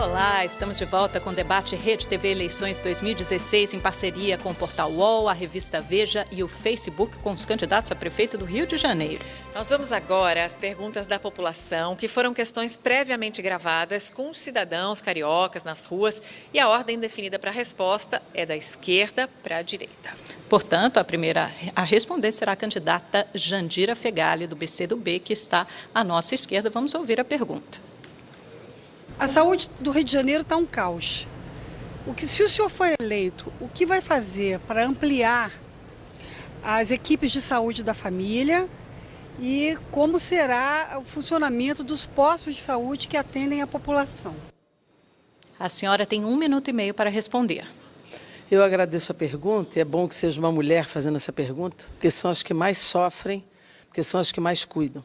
Olá, estamos de volta com o debate Rede TV Eleições 2016 em parceria com o Portal UOL, a revista Veja e o Facebook com os candidatos a prefeito do Rio de Janeiro. Nós vamos agora às perguntas da população, que foram questões previamente gravadas com os cidadãos cariocas nas ruas, e a ordem definida para a resposta é da esquerda para a direita. Portanto, a primeira a responder será a candidata Jandira Fegali, do PCdoB, que está à nossa esquerda. Vamos ouvir a pergunta. A saúde do Rio de Janeiro está um caos. Se o senhor for eleito, o que vai fazer para ampliar as equipes de saúde da família e como será o funcionamento dos postos de saúde que atendem a população? A senhora tem 1 minuto e meio para responder. Eu agradeço a pergunta e é bom que seja uma mulher fazendo essa pergunta, porque são as que mais sofrem, porque são as que mais cuidam.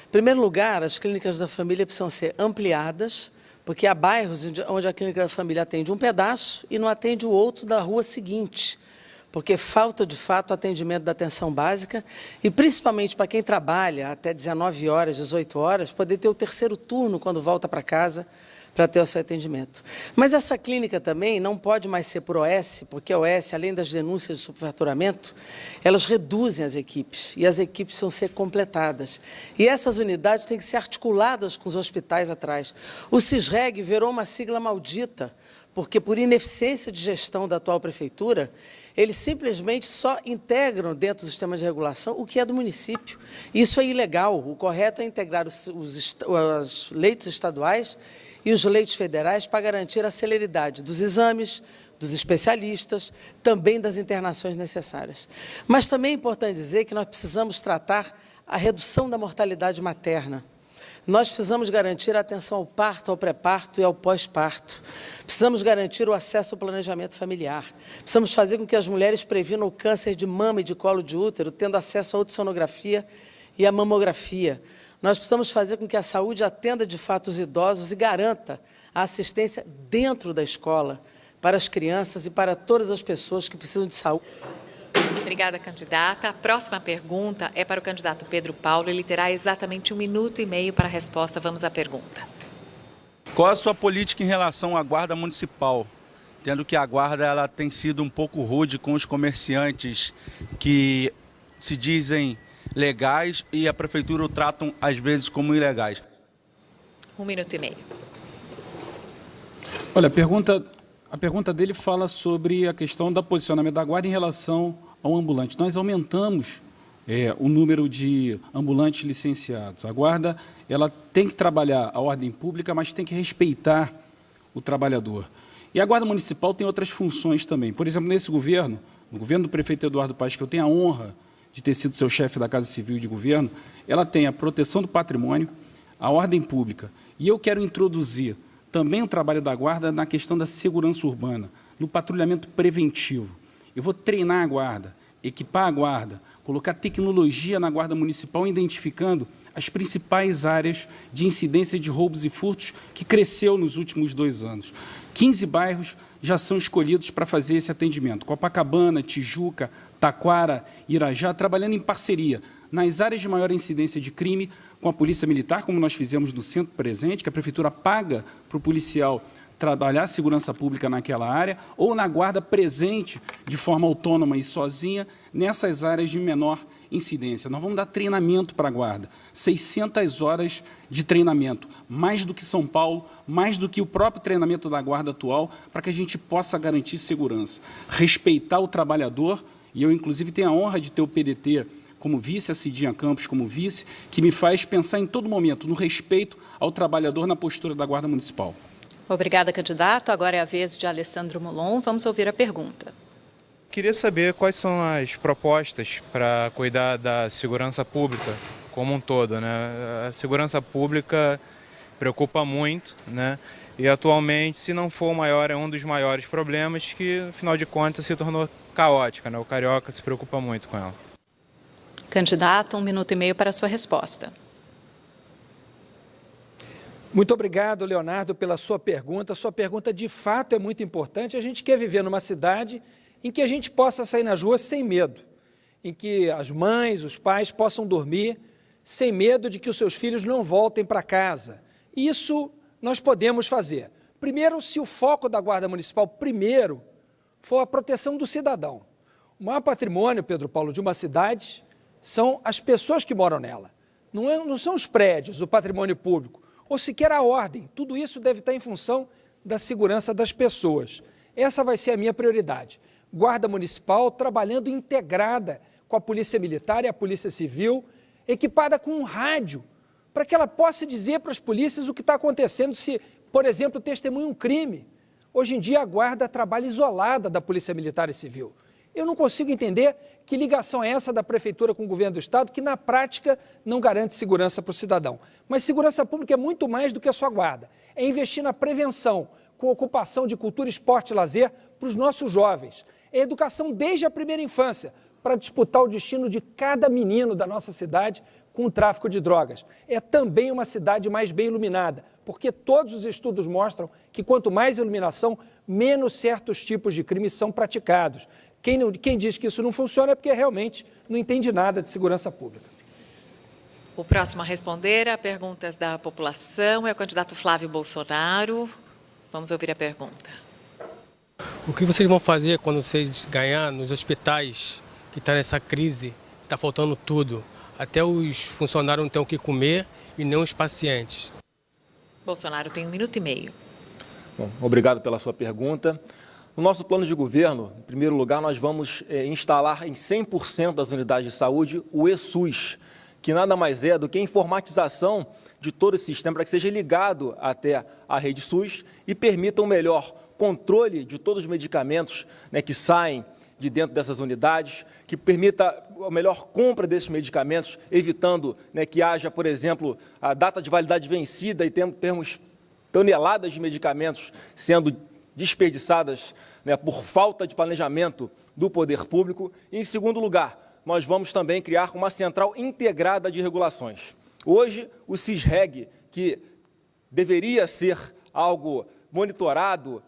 Em primeiro lugar, as clínicas da família precisam ser ampliadas, porque há bairros onde a clínica da família atende um pedaço e não atende o outro da rua seguinte, porque falta, de fato, o atendimento da atenção básica e, principalmente para quem trabalha até 19 horas, 18 horas, poder ter o terceiro turno quando volta para casa para ter o seu atendimento. Mas essa clínica também não pode mais ser por OS, porque a OS, além das denúncias de superfaturamento, elas reduzem as equipes, e as equipes precisam ser completadas. E essas unidades têm que ser articuladas com os hospitais atrás. O CISREG virou uma sigla maldita, porque por ineficiência de gestão da atual prefeitura, eles simplesmente só integram dentro do sistema de regulação o que é do município. Isso é ilegal. O correto é integrar os leitos estaduais e os leitos federais para garantir a celeridade dos exames, dos especialistas, também das internações necessárias. Mas também é importante dizer que nós precisamos tratar a redução da mortalidade materna. Nós precisamos garantir a atenção ao parto, ao pré-parto e ao pós-parto. Precisamos garantir o acesso ao planejamento familiar. Precisamos fazer com que as mulheres previnam o câncer de mama e de colo de útero, tendo acesso à ultrassonografia e à mamografia. Nós precisamos fazer com que a saúde atenda de fato os idosos e garanta a assistência dentro da escola para as crianças e para todas as pessoas que precisam de saúde. Obrigada, candidata. A próxima pergunta é para o candidato Pedro Paulo. Ele terá exatamente 1 minuto e meio para a resposta. Vamos à pergunta. Qual a sua política em relação à guarda municipal? Tendo que a guarda ela tem sido um pouco rude com os comerciantes que se dizem legais e a prefeitura o tratam às vezes como ilegais. 1 minuto e meio. Olha, a pergunta dele fala sobre a questão do posicionamento da guarda em relação ao ambulante. Nós aumentamos o número de ambulantes licenciados. A guarda ela tem que trabalhar a ordem pública, mas tem que respeitar o trabalhador. E a guarda municipal tem outras funções também. Por exemplo, nesse governo, no governo do prefeito Eduardo Paes, que eu tenho a honra de ter sido seu chefe da Casa Civil de Governo, ela tem a proteção do patrimônio, a ordem pública. E eu quero introduzir também o trabalho da guarda na questão da segurança urbana, no patrulhamento preventivo. Eu vou treinar a guarda, equipar a guarda, colocar tecnologia na guarda municipal, identificando as principais áreas de incidência de roubos e furtos que cresceu nos últimos 2 anos. 15 bairros já são escolhidos para fazer esse atendimento. Copacabana, Tijuca, Taquara, Irajá, trabalhando em parceria nas áreas de maior incidência de crime com a Polícia Militar, como nós fizemos no Centro Presente, que a Prefeitura paga para o policial trabalhar a segurança pública naquela área, ou na guarda presente de forma autônoma e sozinha nessas áreas de menor incidência. Nós vamos dar treinamento para a guarda, 600 horas de treinamento, mais do que São Paulo, mais do que o próprio treinamento da guarda atual, para que a gente possa garantir segurança, respeitar o trabalhador. E eu, inclusive, tenho a honra de ter o PDT como vice, a Cidinha Campos como vice, que me faz pensar em todo momento no respeito ao trabalhador na postura da Guarda Municipal. Obrigada, candidato. Agora é a vez de Alessandro Molon. Vamos ouvir a pergunta. Queria saber quais são as propostas para cuidar da segurança pública como um todo, né? A segurança pública preocupa muito, né? E atualmente, se não for o maior, é um dos maiores problemas que, afinal de contas, se tornou caótica, né? O carioca se preocupa muito com ela. Candidato, 1 minuto e meio para a sua resposta. Muito obrigado, Leonardo, pela sua pergunta. Sua pergunta, de fato, é muito importante. A gente quer viver numa cidade em que a gente possa sair nas ruas sem medo, em que as mães, os pais possam dormir sem medo de que os seus filhos não voltem para casa. Isso nós podemos fazer. Primeiro, se o foco da Guarda Municipal, primeiro, for a proteção do cidadão. O maior patrimônio, Pedro Paulo, de uma cidade são as pessoas que moram nela. Não são os prédios, o patrimônio público, ou sequer a ordem. Tudo isso deve estar em função da segurança das pessoas. Essa vai ser a minha prioridade. Guarda Municipal trabalhando integrada com a Polícia Militar e a Polícia Civil, equipada com um rádio, para que ela possa dizer para as polícias o que está acontecendo se, por exemplo, testemunha um crime. Hoje em dia a Guarda trabalha isolada da Polícia Militar e Civil. Eu não consigo entender que ligação é essa da Prefeitura com o Governo do Estado, que na prática não garante segurança para o cidadão. Mas segurança pública é muito mais do que a sua guarda. É investir na prevenção, com ocupação de cultura, esporte e lazer para os nossos jovens. É educação desde a primeira infância, para disputar o destino de cada menino da nossa cidade com o tráfico de drogas. É também uma cidade mais bem iluminada, porque todos os estudos mostram que quanto mais iluminação, menos certos tipos de crimes são praticados. Quem diz que isso não funciona é porque realmente não entende nada de segurança pública. O próximo a responder a perguntas da população é o candidato Flávio Bolsonaro. Vamos ouvir a pergunta. O que vocês vão fazer quando vocês ganhar nos hospitais que está nessa crise, está faltando tudo? Até os funcionários não têm o que comer e nem os pacientes. Bolsonaro tem 1 minuto e meio. Bom, obrigado pela sua pergunta. No nosso plano de governo, em primeiro lugar, nós vamos instalar em 100% das unidades de saúde o eSUS, que nada mais é do que a informatização de todo esse sistema para que seja ligado até a rede SUS e permita um melhor controle de todos os medicamentos, né, que saem de dentro dessas unidades, que permita a melhor compra desses medicamentos, evitando, né, que haja, por exemplo, a data de validade vencida e termos toneladas de medicamentos sendo desperdiçadas, né, por falta de planejamento do poder público. E, em segundo lugar, nós vamos também criar uma central integrada de regulações. Hoje, o CISREG, que deveria ser algo monitorado,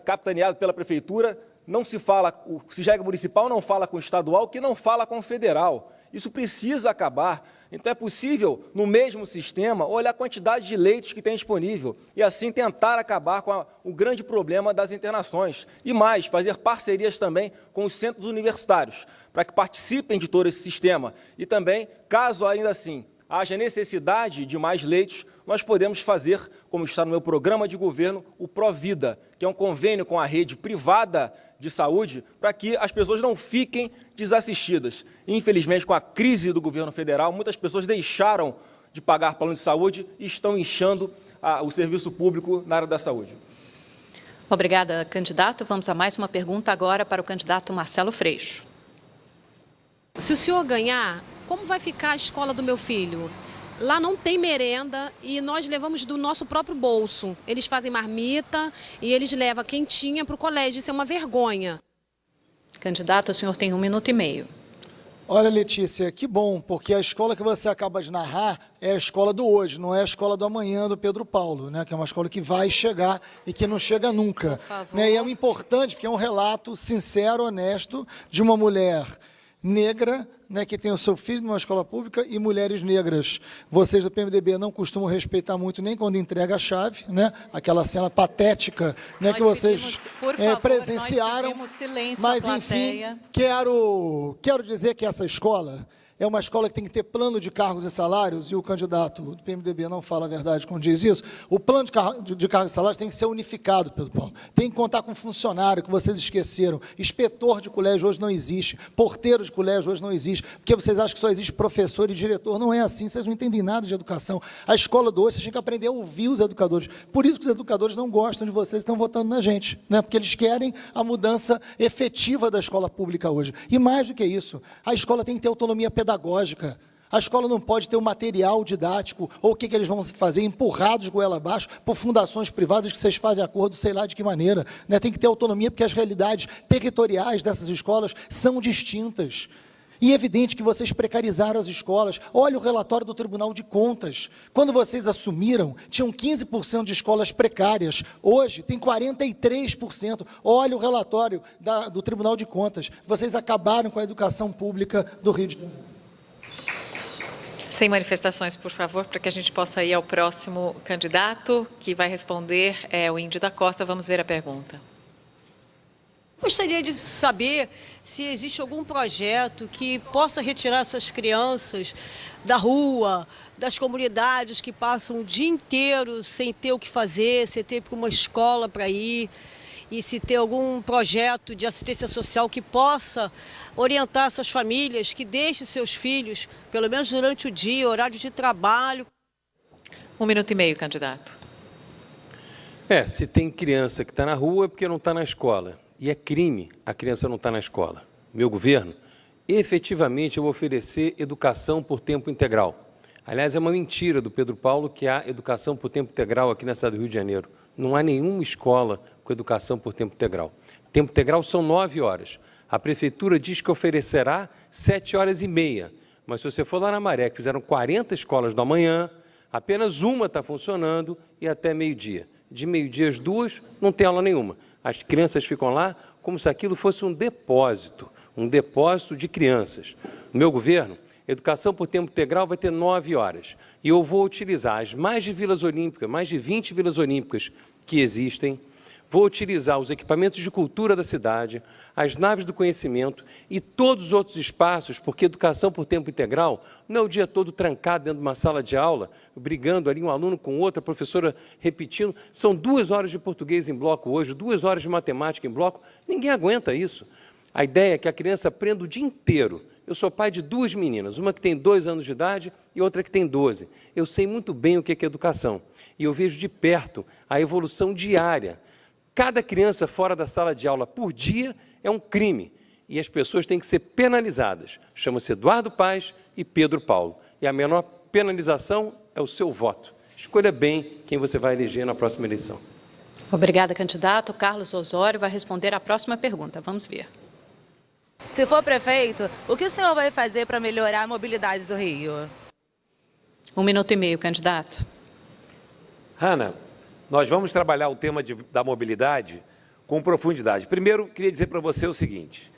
capitaneado pela Prefeitura, não se fala, o CISREG municipal não fala com o estadual, que não fala com o federal. Isso precisa acabar. Então é possível, no mesmo sistema, olhar a quantidade de leitos que tem disponível e assim tentar acabar com o grande problema das internações. E mais, fazer parcerias também com os centros universitários, para que participem de todo esse sistema. E também, caso ainda assim haja necessidade de mais leitos, nós podemos fazer, como está no meu programa de governo, o Provida, que é um convênio com a rede privada de saúde, para que as pessoas não fiquem desassistidas. Infelizmente, com a crise do governo federal, muitas pessoas deixaram de pagar plano de saúde e estão inchando o serviço público na área da saúde. Obrigada, candidato. Vamos a mais uma pergunta agora para o candidato Marcelo Freixo. Se o senhor ganhar, como vai ficar a escola do meu filho? Lá não tem merenda e nós levamos do nosso próprio bolso. Eles fazem marmita e eles levam quentinha para o colégio. Isso é uma vergonha. Candidato, o senhor tem 1 minuto e meio. Olha, Letícia, que bom, porque a escola que você acaba de narrar é a escola do hoje, não é a escola do amanhã do Pedro Paulo, né? Que é uma escola que vai chegar e que não chega nunca. Né? E é importante porque é um relato sincero, honesto, de uma mulher negra, né, que tem o seu filho numa escola pública e mulheres negras. Vocês do PMDB não costumam respeitar muito nem quando entrega a chave, né, aquela cena patética, né, que vocês presenciaram. Nós pedimos silêncio mas, à plateia. Enfim, quero dizer que essa escola é uma escola que tem que ter plano de cargos e salários, e o candidato do PMDB não fala a verdade quando diz isso. O plano de cargos e salários tem que ser unificado, Pedro Paulo. Tem que contar com funcionário, que vocês esqueceram. Inspetor de colégio hoje não existe. Porteiro de colégio hoje não existe. Porque vocês acham que só existe professor e diretor. Não é assim, vocês não entendem nada de educação. A escola do hoje, vocês têm que aprender a ouvir os educadores. Por isso que os educadores não gostam de vocês e estão votando na gente, né? Porque eles querem a mudança efetiva da escola pública hoje. E mais do que isso, a escola tem que ter autonomia pedagógica. A escola não pode ter um material didático, ou o que eles vão fazer, empurrados goela abaixo por fundações privadas que vocês fazem acordo, sei lá de que maneira. Né? Tem que ter autonomia, porque as realidades territoriais dessas escolas são distintas. E é evidente que vocês precarizaram as escolas. Olha o relatório do Tribunal de Contas. Quando vocês assumiram, tinham 15% de escolas precárias. Hoje, tem 43%. Olha o relatório do Tribunal de Contas. Vocês acabaram com a educação pública do Rio de Janeiro. Sem manifestações, por favor, para que a gente possa ir ao próximo candidato, que vai responder é o Índio da Costa. Vamos ver a pergunta. Gostaria de saber se existe algum projeto que possa retirar essas crianças da rua, das comunidades que passam o dia inteiro sem ter o que fazer, sem ter uma escola para ir, e se tem algum projeto de assistência social que possa orientar essas famílias, que deixe seus filhos, pelo menos durante o dia, horário de trabalho. 1 minuto e meio, candidato. Se tem criança que está na rua é porque não está na escola. E é crime a criança não estar na escola. Meu governo, efetivamente, eu vou oferecer educação por tempo integral. Aliás, é uma mentira do Pedro Paulo que há educação por tempo integral aqui na cidade do Rio de Janeiro. Não há nenhuma escola com educação por tempo integral. Tempo integral são 9 horas. A prefeitura diz que oferecerá 7 horas e meia. Mas se você for lá na Maré, que fizeram 40 escolas da manhã, apenas uma está funcionando e até meio-dia. De meio-dia às 2, não tem aula nenhuma. As crianças ficam lá como se aquilo fosse um depósito de crianças. No meu governo, educação por tempo integral vai ter 9 horas. E eu vou utilizar as mais de 20 vilas olímpicas que existem, vou utilizar os equipamentos de cultura da cidade, as naves do conhecimento e todos os outros espaços, porque educação por tempo integral não é o dia todo trancado dentro de uma sala de aula, brigando ali um aluno com outro, a professora repetindo. São 2 horas de português em bloco hoje, 2 horas de matemática em bloco. Ninguém aguenta isso. A ideia é que a criança aprenda o dia inteiro. Eu sou pai de 2 meninas, uma que tem 2 anos de idade e outra que tem 12. Eu sei muito bem o que é educação e eu vejo de perto a evolução diária. Cada criança fora da sala de aula por dia é um crime e as pessoas têm que ser penalizadas. Chama-se Eduardo Paes e Pedro Paulo. E a menor penalização é o seu voto. Escolha bem quem você vai eleger na próxima eleição. Obrigada, candidato. Carlos Osório vai responder a próxima pergunta. Vamos ver. Se for prefeito, o que o senhor vai fazer para melhorar a mobilidade do Rio? 1 minuto e meio, candidato. Hanna, nós vamos trabalhar o tema da mobilidade com profundidade. Primeiro, queria dizer para você o seguinte: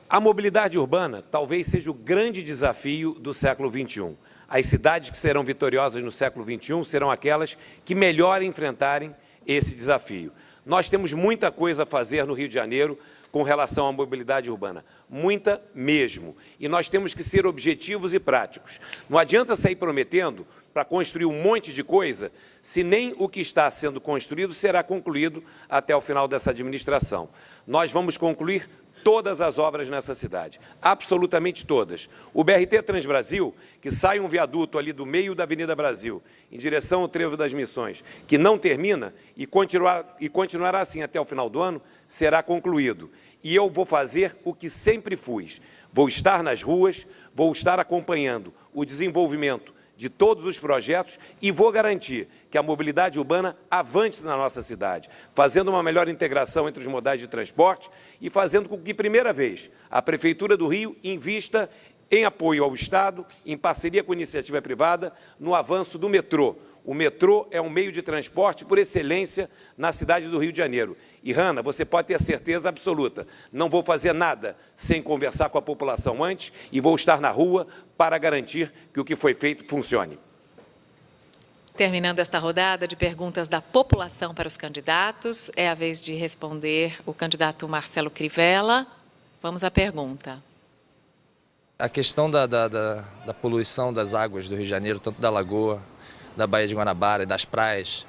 a mobilidade urbana talvez seja o grande desafio do século XXI. As cidades que serão vitoriosas no século XXI serão aquelas que melhor enfrentarem esse desafio. Nós temos muita coisa a fazer no Rio de Janeiro com relação à mobilidade urbana, muita mesmo. E nós temos que ser objetivos e práticos. Não adianta sair prometendo para construir um monte de coisa, se nem o que está sendo construído será concluído até o final dessa administração. Nós vamos concluir todas as obras nessa cidade, absolutamente todas. O BRT Transbrasil, que sai um viaduto ali do meio da Avenida Brasil, em direção ao Trevo das Missões, que não termina e continuará assim até o final do ano, será concluído. E eu vou fazer o que sempre fiz. Vou estar nas ruas, vou estar acompanhando o desenvolvimento de todos os projetos e vou garantir que a mobilidade urbana avance na nossa cidade, fazendo uma melhor integração entre os modais de transporte e fazendo com que, primeira vez, a Prefeitura do Rio invista em apoio ao Estado, em parceria com a iniciativa privada, no avanço do metrô. O metrô é um meio de transporte por excelência na cidade do Rio de Janeiro. E, Hanna, você pode ter certeza absoluta, não vou fazer nada sem conversar com a população antes e vou estar na rua para garantir que o que foi feito funcione. Terminando esta rodada de perguntas da população para os candidatos, é a vez de responder o candidato Marcelo Crivella. Vamos à pergunta. A questão da poluição das águas do Rio de Janeiro, tanto da Lagoa, da Baía de Guanabara e das praias,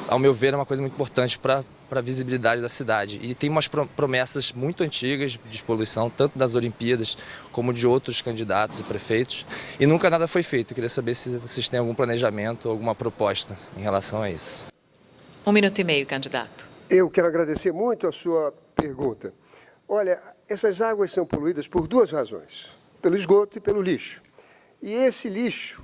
ao meu ver, é uma coisa muito importante para a visibilidade da cidade. E tem umas promessas muito antigas de despoluição, tanto das Olimpíadas como de outros candidatos e prefeitos, e nunca nada foi feito. Eu queria saber se vocês têm algum planejamento, alguma proposta em relação a isso. 1 minuto e meio, candidato. Eu quero agradecer muito a sua pergunta. Olha, essas águas são poluídas por 2 razões, pelo esgoto e pelo lixo. E esse lixo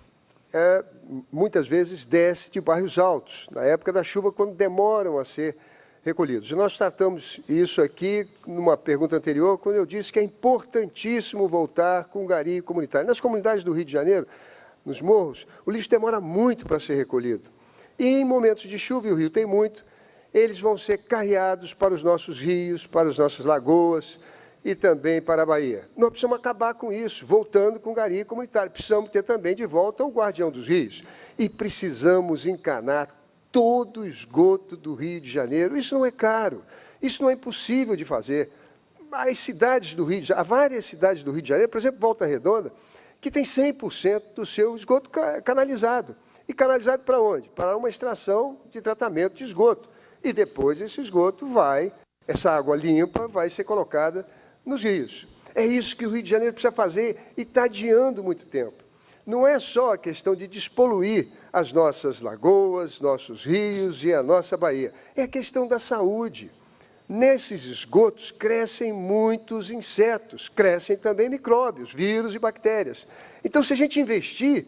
muitas vezes desce de bairros altos, na época da chuva, quando demoram a ser recolhidos. E nós tratamos isso aqui numa pergunta anterior, quando eu disse que é importantíssimo voltar com o gari comunitário. Nas comunidades do Rio de Janeiro, nos morros, o lixo demora muito para ser recolhido. E em momentos de chuva, e o rio tem muito, eles vão ser carreados para os nossos rios, para as nossas lagoas, e também para a Bahia. Nós precisamos acabar com isso, voltando com o gari comunitário. Precisamos ter também de volta o guardião dos rios. E precisamos encanar todo o esgoto do Rio de Janeiro. Isso não é caro, isso não é impossível de fazer. As cidades do Rio de Janeiro, há várias cidades do Rio de Janeiro, por exemplo, Volta Redonda, que tem 100% do seu esgoto canalizado. E canalizado para onde? Para uma extração de tratamento de esgoto. E depois esse esgoto essa água limpa vai ser colocada nos rios. É isso que o Rio de Janeiro precisa fazer e está adiando muito tempo. Não é só a questão de despoluir as nossas lagoas, nossos rios e a nossa Bahia. É a questão da saúde. Nesses esgotos crescem muitos insetos, crescem também micróbios, vírus e bactérias. Então, se a gente investir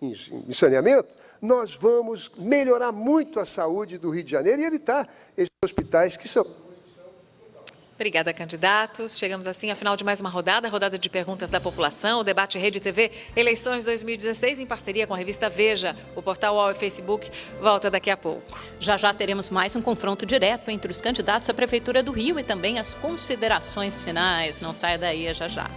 em saneamento, nós vamos melhorar muito a saúde do Rio de Janeiro e evitar esses hospitais que são... Obrigada, candidatos. Chegamos assim ao final de mais uma rodada de perguntas da população, o debate Rede TV, eleições 2016, em parceria com a revista Veja, o portal UOL e Facebook, volta daqui a pouco. Já já teremos mais um confronto direto entre os candidatos à Prefeitura do Rio e também as considerações finais. Não saia daí, já já.